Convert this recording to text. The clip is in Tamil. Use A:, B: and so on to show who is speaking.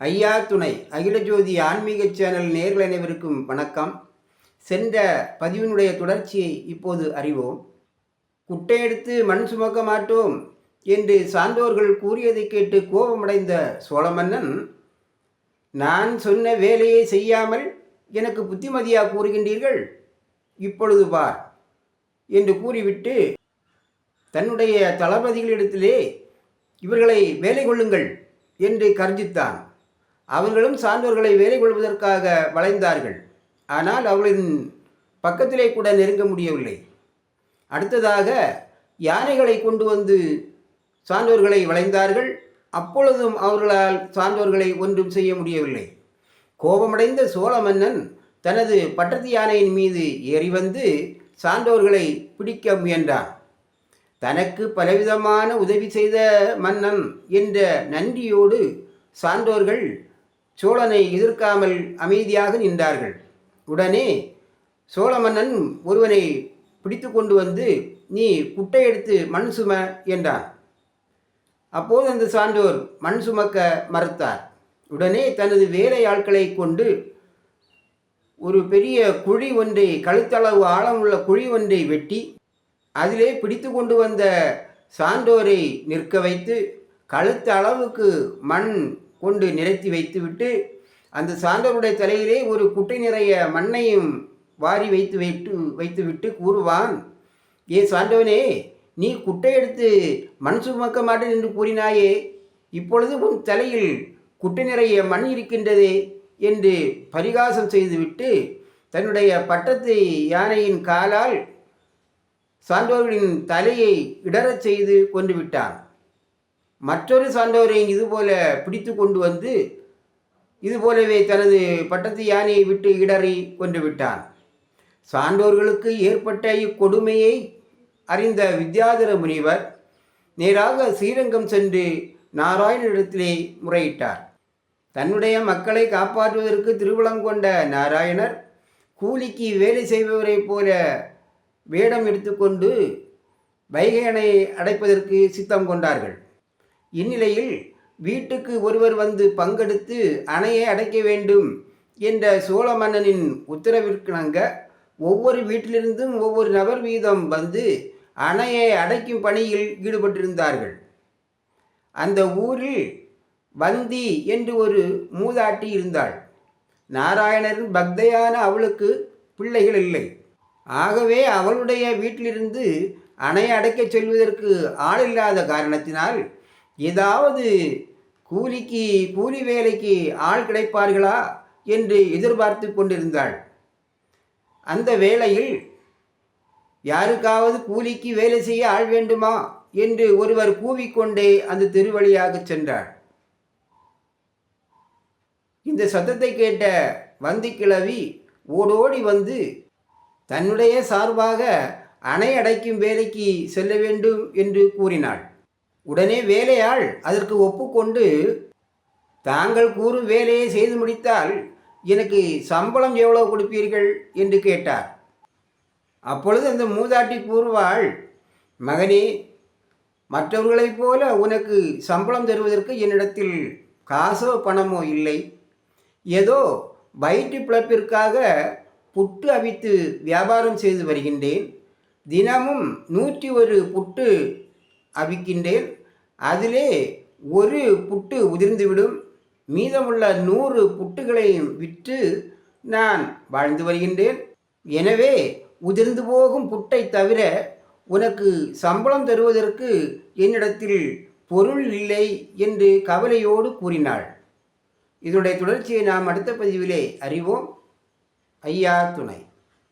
A: ஐயா துணை அகில ஜோதி ஆன்மீக சேனல் நேர்கள் அனைவருக்கும் வணக்கம். சென்ற பதிவினுடைய தொடர்ச்சியை இப்போது அறிவோம். குட்டையெடுத்து மண் சுமக்க மாட்டோம் என்று சான்றோர்கள் கூறியதை கேட்டு கோபமடைந்த சோழ மன்னன், நான் சொன்ன வேலையை செய்யாமல் எனக்கு புத்திமதியா கூறுகின்றீர்கள், இப்பொழுது பார் என்று கூறிவிட்டு தன்னுடைய தளபதிகளிடத்திலே இவர்களை வேலை கொள்ளுங்கள் என்று கர்ஜித்தான். அவர்களும் சான்றோர்களை வேலை கொள்வதற்காக வளைந்தார்கள். ஆனால் அவர்களின் பக்கத்திலே கூட நெருங்க முடியவில்லை. அடுத்ததாக யானைகளை கொண்டு வந்து சான்றோர்களை வளைந்தார்கள். அப்பொழுதும் அவர்களால் சான்றோர்களை ஒன்றும் செய்ய முடியவில்லை. கோபமடைந்த சோழ மன்னன் தனது பட்டத்து யானையின் மீது ஏறி வந்து சான்றோர்களை பிடிக்க முயன்றான். தனக்கு பலவிதமான உதவி செய்த மன்னன் என்ற நன்றியோடு சான்றோர்கள் சோழனை எதிர்க்காமல் அமைதியாக நின்றார்கள். உடனே சோழ மன்னன் ஒருவனை பிடித்து கொண்டு வந்து, நீ குட்டை எடுத்து மண் சும என்றான். அப்போது அந்த சான்றோர் மண் சுமக்க மறுத்தார். உடனே தனது வேலை ஆட்களை கொண்டு ஒரு பெரிய குழி ஒன்றை, கழுத்தளவு ஆழமுள்ள குழி ஒன்றை வெட்டி அதிலே பிடித்து கொண்டு வந்த சான்றோரை நிற்க வைத்து கழுத்து அளவுக்கு மண் கொண்டு நிறுத்தி வைத்துவிட்டு அந்த சான்றோருடைய தலையிலே ஒரு குட்டை நிறைய மண்ணையும் வாரி வைத்துவிட்டு கூறுவான், ஏ சான்றவனே, நீ குட்டை எடுத்து மண் சுமக்க மாட்டேன் என்று கூறினாயே, இப்பொழுது உன் தலையில் குட்டை நிறைய மண் இருக்கின்றதே என்று பரிகாசம் செய்துவிட்டு தன்னுடைய பட்டத்து யானையின் காலால் சான்றோர்களின் தலையை இடறச் செய்து கொண்டு விட்டான். மற்றொரு சான்றோரை இதுபோல பிடித்து கொண்டு வந்து இதுபோலவே தனது பட்டத்து யானையை விட்டு இடறி கொண்டு விட்டான். சான்றோர்களுக்கு ஏற்பட்ட இக்கொடுமையை அறிந்த வித்யாதர முனிவர் நேராக ஸ்ரீரங்கம் சென்று நாராயணனிடத்திலே முறையிட்டார். தன்னுடைய மக்களை காப்பாற்றுவதற்கு திருவுளங்கொண்ட நாராயணர் கூலிக்கு வேலை செய்பவரைப் போல வேடம் எடுத்துக்கொண்டு வைகை அணை அடைப்பதற்கு சித்தம் கொண்டார்கள். இந்நிலையில் வீட்டுக்கு ஒருவர் வந்து பங்கெடுத்து அணையை அடைக்க வேண்டும் என்ற சோழ மன்னனின் உத்தரவிற்கிணங்க ஒவ்வொரு வீட்டிலிருந்தும் ஒவ்வொரு நபர் வீதம் வந்து அணையை அடைக்கும் பணியில் ஈடுபட்டிருந்தார்கள். அந்த ஊரில் வந்தி என்று ஒரு மூதாட்டி இருந்தாள். நாராயணரின் பக்தையான அவளுக்கு பிள்ளைகள் இல்லை. ஆகவே அவளுடைய வீட்டிலிருந்து அணையை அடைக்கச் செல்வதற்கு ஆள் இல்லாத காரணத்தினால் ஏதாவது கூலி வேலைக்கு ஆள் கிடைப்பார்களா என்று எதிர்பார்த்து கொண்டிருந்தாள். அந்த வேளையில் யாருக்காவது கூலிக்கு வேலை செய்ய ஆள் வேண்டுமா என்று ஒருவர் கூவிக்கொண்டே அந்த தெருவழியாக சென்றாள். இந்த சத்தத்தை கேட்ட வந்தி கிழவி ஓடோடி வந்து தன்னுடைய சார்பாக அணை அடைக்கும் வேலைக்கு செல்ல வேண்டும் என்று கூறினாள். உடனே வேலையாள் அதற்கு ஒப்புக்கொண்டு, தாங்கள் கூறும் வேலையை செய்து முடித்தால் எனக்கு சம்பளம் எவ்வளவு கொடுப்பீர்கள் என்று கேட்டார். அப்பொழுது அந்த மூதாட்டி கூறுவாள், மகனே, மற்றவர்களைப் போல உனக்கு சம்பளம் தருவதற்கு என்னிடத்தில் காசோ பணமோ இல்லை. ஏதோ வயிற்று பிழப்பிற்காக புட்டு அவித்து வியாபாரம் செய்து வருகின்றேன். தினமும் 101 புட்டு அவிக்கின்றேன். அதிலே ஒரு புட்டு உதிர்ந்துவிடும். மீதமுள்ள 100 புட்டுகளையும் விற்று நான் வாழ்ந்து வருகின்றேன். எனவே உதிர்ந்து போகும் புட்டை தவிர உனக்கு சம்பளம் தருவதற்கு என்னிடத்தில் பொருள் இல்லை என்று கவலையோடு கூறினாள். இதனுடைய தொடர்ச்சியை நாம் அடுத்த பதிவிலே அறிவோம். ஐயா துணை.